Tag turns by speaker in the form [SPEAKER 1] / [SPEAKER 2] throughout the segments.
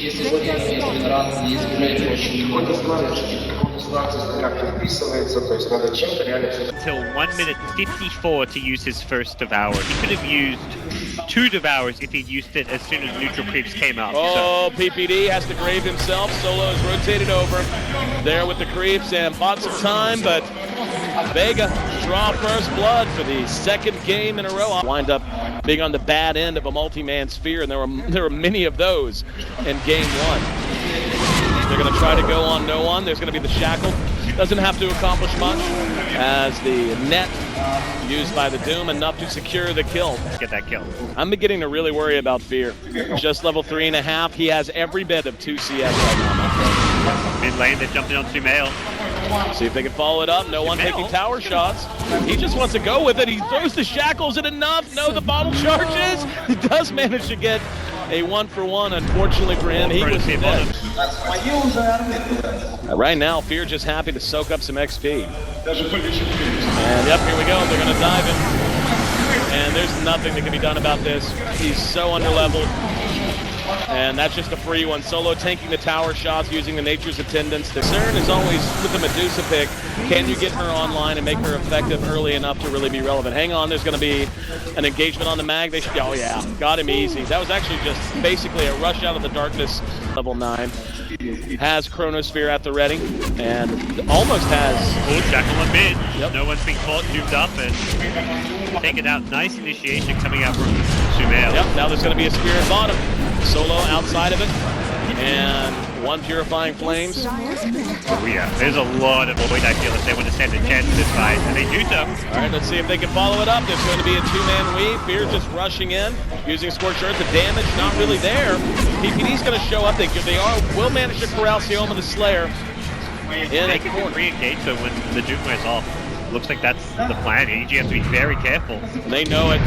[SPEAKER 1] если сегодня есть генерация, есть генерация очень легко как вписывается, то есть надо чем-то реально...
[SPEAKER 2] Until 1 minute 54 to use his first Devour. He could have used 2 Devours if he'd used it as soon as neutral creeps came up.
[SPEAKER 3] Oh, so. PPD has to grave himself. Solo is rotated over there with the creeps and bought some time, but Vega draw first blood for the second game in a row. Wind up being on the bad end of a multi-man sphere, and there were many of those in game one. They're going to try to go on no one. There's going to be the shackle. Doesn't have to accomplish much as the net used by the Doom enough to secure the kill.
[SPEAKER 2] Get that kill.
[SPEAKER 3] I'm beginning to really worry about Fear. Just level 3.5. He has every bit of 2 CS right now, my friend.
[SPEAKER 2] Mid lane, they're jumping on Sumail.
[SPEAKER 3] See if they can follow it up. No one taking tower shots. He just wants to go with it. He throws the shackles in enough. No, the bottle charges. He does manage to get a 1-for-1. Unfortunately for him, he was dead. Right now, Fear just happy to soak up some XP. And yep, here we go. They're going to dive in. And there's nothing that can be done about this. He's so underleveled. And that's just a free one. Solo tanking the tower shots, using the Nature's Attendants. The concern is always with the Medusa pick. Can you get her online and make her effective early enough to really be relevant? Hang on, there's going to be an engagement on the mag. Oh yeah, got him easy. That was actually just basically a rush out of the darkness. Level 9. Has Chronosphere at the ready, and almost has...
[SPEAKER 2] Oh, Shackle on mid.
[SPEAKER 3] Yep.
[SPEAKER 2] No one's being caught, duped up, and take it out. Nice initiation coming out from Sumail.
[SPEAKER 3] Yep, now there's going to be a spear at bottom. Solo outside of it, and 1 Purifying Flames.
[SPEAKER 2] Oh yeah, there's a lot of void, I feel, if they want to stand a chance in this fight, and they do so.
[SPEAKER 3] All right, let's see if they can follow it up. There's going to be a 2-man weave. Fear just rushing in, using Scorched Earth. The damage not really there. PPD's going to show up. They will manage to corral Sioma the Slayer.
[SPEAKER 2] They can re-engage though when the Doom wears off. Looks like that's the plan. EG has to be very careful.
[SPEAKER 3] They know it.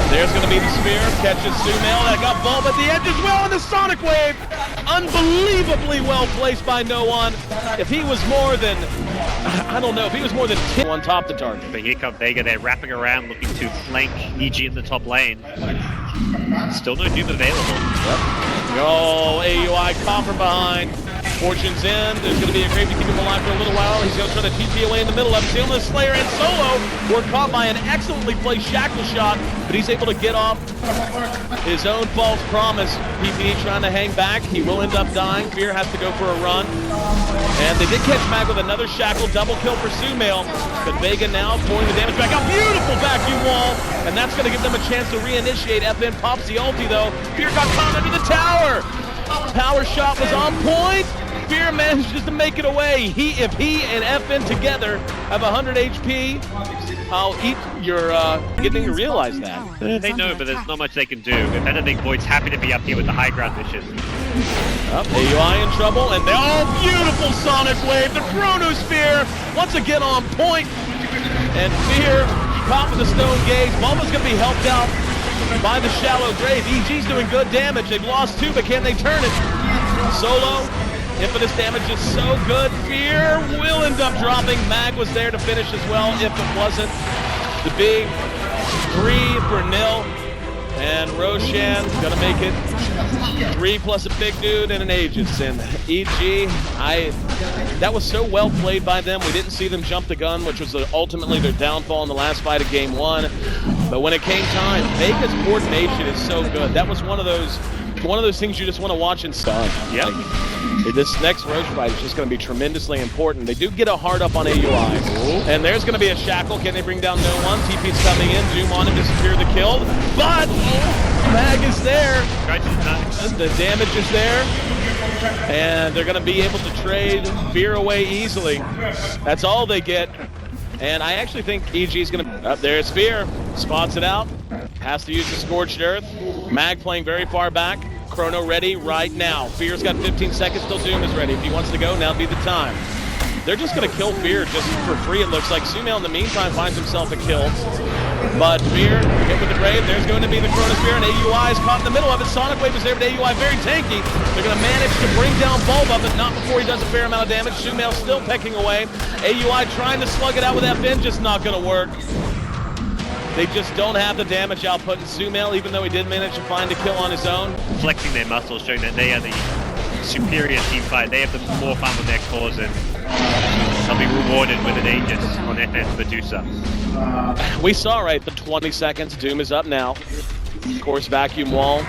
[SPEAKER 3] There's going to be the spear. Catches Sumail. That got Bulb at the edge as well. And the Sonic Wave. Unbelievably well placed by no one. If he was more than, I don't know, if he was more than 10 on top the target.
[SPEAKER 2] But here comes Vega. They're wrapping around looking to flank EG in the top lane. Still no Doom available.
[SPEAKER 3] Yep. Oh, AUI copper behind. Fortune's in. There's going to be a grave to keep him alive for a little while. He's going to try to TP away in the middle of it. Stealing the Slayer and Solo were caught by an excellently placed shackle shot, but he's able to get off his own false promise. PPD trying to hang back. He will end up dying. Fear has to go for a run. And they did catch Mag with another shackle. Double kill for Sumail. But Vega now pulling the damage back out. Beautiful vacuum wall. And that's going to give them a chance to reinitiate. FN pops the ulti though. Fear got caught under the tower. Power shot was on point. Fear manages to make it away. If he and FN together have 100 HP, I'll eat your... getting to realize that.
[SPEAKER 2] They know, but there's not much they can do. If anything, Void's happy to be up here with the high ground mission.
[SPEAKER 3] AUI in trouble, and beautiful Sonic Wave. The Chronosphere once again on point. And Fear caught with the Stone Gaze. Bulba's going to be helped out by the Shallow Grave. EG's doing good damage. They've lost 2, but can they turn it? Solo. Infinite damage is so good. Fear will end up dropping. Mag was there to finish as well if it wasn't. The big 3-0. And Roshan gonna make it 3 plus a big dude and an Aegis. And EG, that was so well played by them. We didn't see them jump the gun, which was ultimately their downfall in the last fight of game 1. But when it came time, Vega's coordination is so good. That was one of those things you just want to watch and stun.
[SPEAKER 2] Yeah.
[SPEAKER 3] This next Roche fight is just going to be tremendously important. They do get a hard up on AUI. And there's going to be a shackle. Can they bring down no one? TP's coming in. Zoom on him to secure the kill. But Mag is there. The damage is there. And they're going to be able to trade Fear away easily. That's all they get. And I actually think EG is going to... there's Fear. Spots it out. Has to use the Scorched Earth. Mag playing very far back. Chrono ready right now. Fear's got 15 seconds till Doom is ready. If he wants to go, now'd be the time. They're just going to kill Fear just for free, it looks like. Sumail, in the meantime, finds himself a kill. But Fear, hit with the Grave. There's going to be the Chronosphere, and AUI is caught in the middle of it. Sonic Wave is there, but AUI very tanky. They're going to manage to bring down Bulba, but not before he does a fair amount of damage. Sumail still pecking away. AUI trying to slug it out with FN, just not going to work. They just don't have the damage output in Sumail, even though he did manage to find a kill on his own.
[SPEAKER 2] flexing their muscles, showing that they are the superior team fight. They have the more fun with their cause, and they'll be rewarded with an Aegis on FN's Medusa.
[SPEAKER 3] We saw, right, the 20 seconds. Doom is up now. Of course, vacuum wall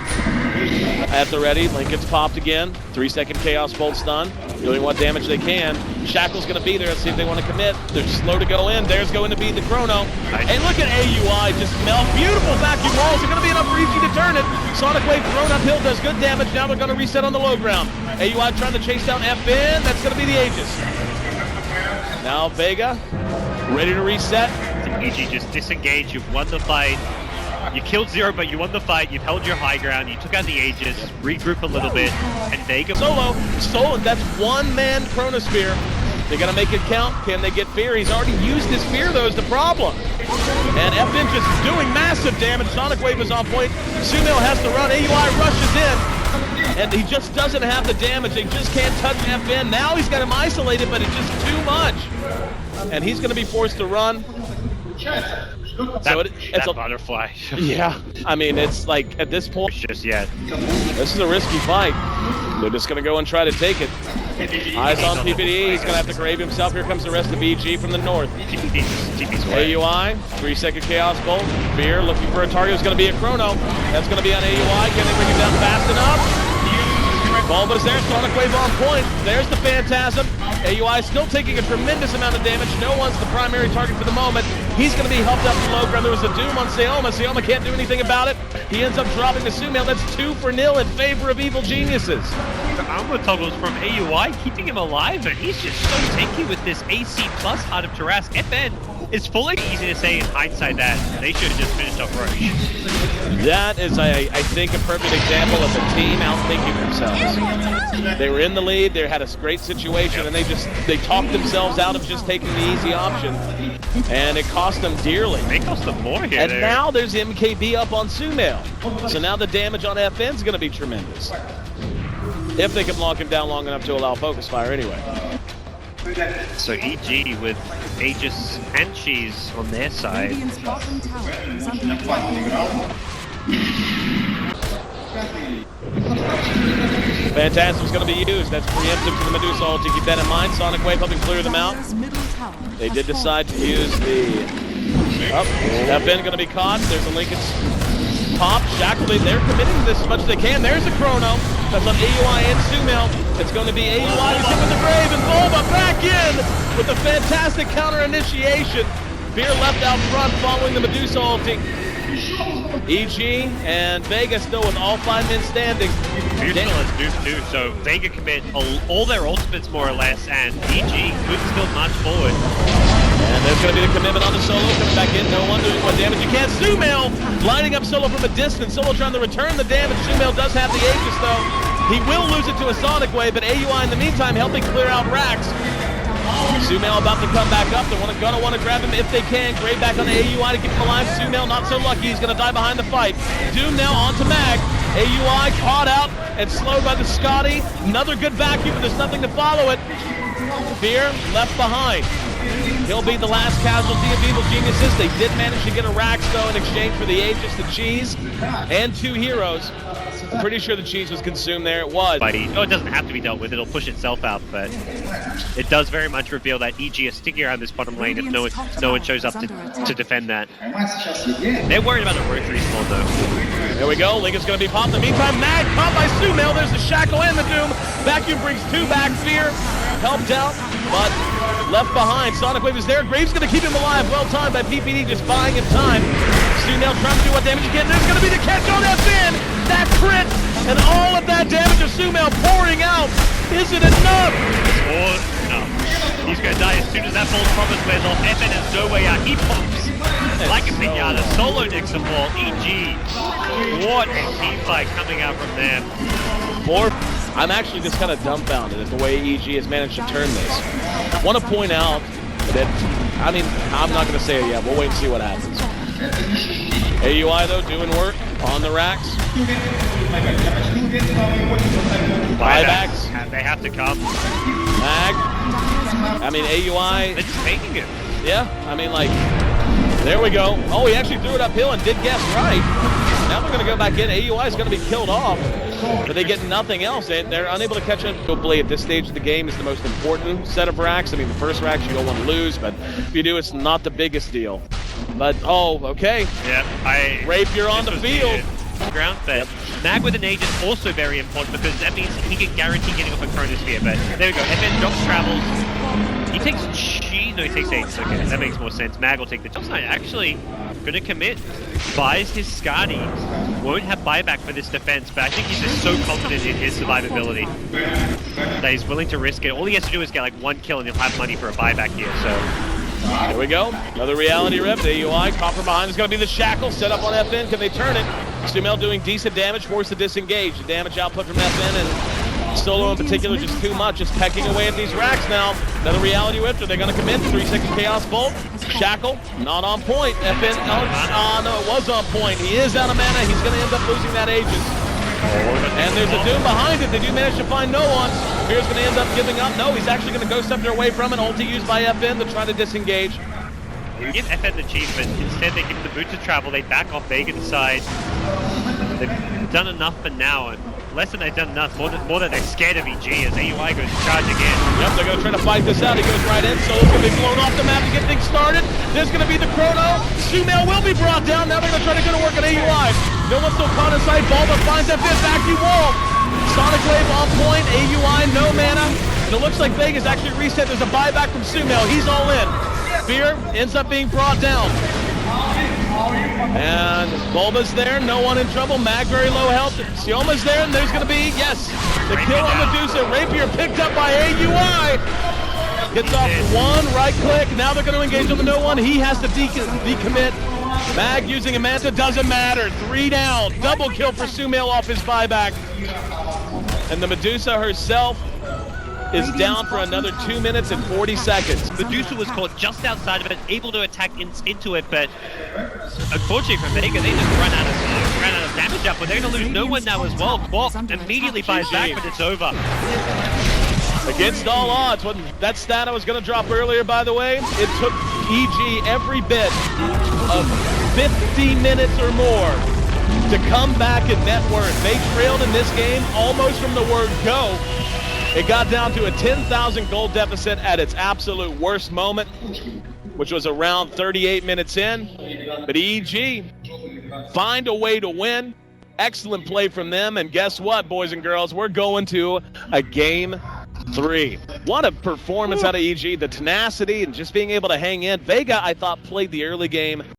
[SPEAKER 3] at the ready. Lincoln's popped again. 3-second Chaos Bolt stun. Doing what damage they can. Shackle's going to be there. Let's see if they want to commit. They're slow to go in. There's going to be the chrono. Hey, look at AUI just melt. Beautiful vacuum walls. They're going to be enough for EG to turn it. Sonic Wave thrown uphill does good damage. Now they're going to reset on the low ground. AUI trying to chase down FN. That's going to be the Aegis. Now Vega ready to reset.
[SPEAKER 2] EG just disengaged. You've won the fight. You killed Zero, but you won the fight. You've held your high ground. You took out the Aegis. Regroup a little bit. And Vega
[SPEAKER 3] solo. That's one-man Chronosphere. They got to make it count. Can they get Fear? He's already used his Fear, though, is the problem. And FN just doing massive damage. Sonic Wave is on point. Sumail has to run. AUI rushes in. And he just doesn't have the damage. They just can't touch FN. Now he's got him isolated, but it's just too much. And he's going to be forced to run.
[SPEAKER 2] It's a butterfly.
[SPEAKER 3] Yeah, I mean, it's like at this point,
[SPEAKER 2] just yet.
[SPEAKER 3] This is a risky fight. They're just going to go and try to take it. Eyes on PPD. He's going to have to grave himself. Here comes the rest of EG from the north. AUI, 3-second Chaos Bolt. Fear looking for a target. It's going to be a chrono. That's going to be on AUI. Can they bring it down fast enough? Bulba is there, Sonic Wave on point. There's the Phantasm. AUI still taking a tremendous amount of damage. No one's the primary target for the moment. He's going to be helped up from low ground. There was a Doom on Seoma. Seoma can't do anything about it. He ends up dropping to Sumail. That's 2-0 in favor of Evil Geniuses.
[SPEAKER 2] The armor toggles from AUI, keeping him alive, and he's just so tanky with this AC plus Heart of Tarrasque. FN is fully easy to say in hindsight that they should have just finished off Roche.
[SPEAKER 3] That is, I think, a perfect example of the team outthinking themselves. They were in the lead, they had a great situation, and they talked themselves out of just taking the easy option, and it cost them dearly.
[SPEAKER 2] They cost them more here.
[SPEAKER 3] And now there's MKB up on Sumail. So now the damage on FN is going to be tremendous. If they can lock him down long enough to allow focus fire anyway.
[SPEAKER 2] So EG with Aegis and Cheese on their side.
[SPEAKER 3] Phantasm's going to be used. That's preemptive to the Medusa ult. To keep that in mind, Sonic Wave helping clear them out. They did decide to use the... FN going to be caught. There's a Lincoln's pop. Shackle, they're committing to this as much as they can. There's a chrono. That's on AUI and Sumail. It's going to be AUI who's hit with the grave, and Bulba back in with a fantastic counter initiation. Fear left out front following the Medusa ulting. EG and Vega still with all 5 men standing.
[SPEAKER 2] Fear still has Doom too, so Vega commit all their ultimates more or less, and EG could still march forward.
[SPEAKER 3] And there's going to be the commitment on the Solo, coming back in, no one doing what damage you can. Sumail lining up Solo from a distance. Solo trying to return the damage. Sumail does have the Aegis though. He will lose it to a Sonic Wave, but AUI in the meantime helping clear out Rax. Sumail about to come back up. They're gonna want to grab him if they can. Grave back on the AUI to keep him alive. Sumail not so lucky. He's going to die behind the fight. Doom now onto Mag. AUI caught out and slowed by the Scotty. Another good vacuum, but there's nothing to follow it. Fear left behind. He'll be the last casualty of Evil Geniuses. They did manage to get a Rax though in exchange for the Aegis, the Cheese, and 2 heroes. I'm pretty sure the Cheese was consumed there. It was.
[SPEAKER 2] No, it doesn't have to be dealt with. It'll push itself out, but it does very much reveal that EG is sticking around this bottom lane if no one shows up to defend that. They're worried about the rotary spawn though.
[SPEAKER 3] There we go. Lincoln's going to be popped. In the meantime, Mag caught by Sumail. There's the Shackle and the Doom. Vacuum brings 2 back. Fear helped out, but left behind. Sonic Wave is there. Graves going to keep him alive. Well timed by PPD, just buying him time. Sumail trying to do what damage he can. There's going to be the catch on FN. That crit and all of that damage of Sumail pouring out. Is it enough?
[SPEAKER 2] Or no. He's going to die as soon as that ball's promised wears off. FN has no way out. He pops like a pinata. Solo next to ball. EG. What a team fight coming out from them.
[SPEAKER 3] I'm actually just kind of dumbfounded at the way EG has managed to turn this. I want to point out that, I mean, I'm not going to say it yet. We'll wait and see what happens. AUI, though, doing work on the racks. Buybacks.
[SPEAKER 2] They have to come.
[SPEAKER 3] Mag. I mean, AUI.
[SPEAKER 2] They're just taking it.
[SPEAKER 3] Yeah, I mean, like, there we go. Oh, he actually threw it uphill and did guess right. Now they're going to go back in. AUI is going to be killed off. but they get nothing else. They're unable to catch up. WePlay at this stage of the game is the most important set of racks. I mean, the first racks you don't want to lose, but if you do, it's not the biggest deal. But, oh, okay.
[SPEAKER 2] Yeah,
[SPEAKER 3] Rapier on the field.
[SPEAKER 2] Ground fed. Mag with an age is also very important because that means he can guarantee getting off a chronosphere. But there we go. FN drops travels. He takes no, he takes 8. Okay, that makes more sense. Mag will take the jump side. Actually, gonna commit. Buys his Scotty. Won't have buyback for this defense, but I think he's just so confident in his survivability that he's willing to risk it. All he has to do is get like 1 kill and he'll have money for a buyback here. So
[SPEAKER 3] here we go. Another reality rip. AUI. Copper behind is going to be the shackle. Set up on FN. Can they turn it? Sumail doing decent damage. Forced to disengage. The damage output from FN and Solo in particular just too much. Just pecking away at these racks now. Another reality rip. Are they going to commit? 3-second Chaos Bolt. Shackle. Not on point. FN. No, it was on point. He is out of mana. He's going to end up losing that Aegis. And there's a Doom behind it. They do manage to find no one. Fear's going to end up giving up. No, he's actually going to go step away from an ulti used by FN to try to disengage.
[SPEAKER 2] They give FN the cheese, but instead they give him the boot to travel. They back off Vega's side. They've done enough for now, and less than they've done enough, more than they're scared of EG as AUI goes to charge again.
[SPEAKER 3] Yep, they're going to try to fight this out. He goes right in. Solo's going to be blown off the map to get things started. There's going to be the chrono. Sumail will be brought down. Now they're going to try to go to work on AUI. No one's still caught in sight. Bulba finds that fifth vacuum wall. Sonic Wave on point. AUI, no mana. And it looks like Vega's actually reset. There's a buyback from Sumail. He's all in. Fear ends up being brought down. And Bulba's there. No one in trouble. Mag very low health. Sioma's there. And there's going to be, yes, the kill on Medusa. Rapier picked up by AUI. Gets off one, right click. Now they're going to engage on the no one. He has to decommit. Mag using a Manta, doesn't matter. 3 down. Double kill for Sumail off his buyback. And the Medusa herself is down for another 2 minutes and 40 seconds.
[SPEAKER 2] Medusa was caught just outside of it, able to attack into it, but unfortunately for Vega, they just ran out of damage up, but they're going to lose no one now as well. Quap immediately buys back, but it's over.
[SPEAKER 3] Against all odds, when that stat I was going to drop earlier, by the way, it took EG every bit of 50 minutes or more to come back in net worth. They trailed in this game almost from the word go. It got down to a 10,000 gold deficit at its absolute worst moment, which was around 38 minutes in. But EG find a way to win. Excellent play from them. And guess what, boys and girls? We're going to a game 3. What a performance out of EG. The tenacity and just being able to hang in. Vega, I thought, played the early game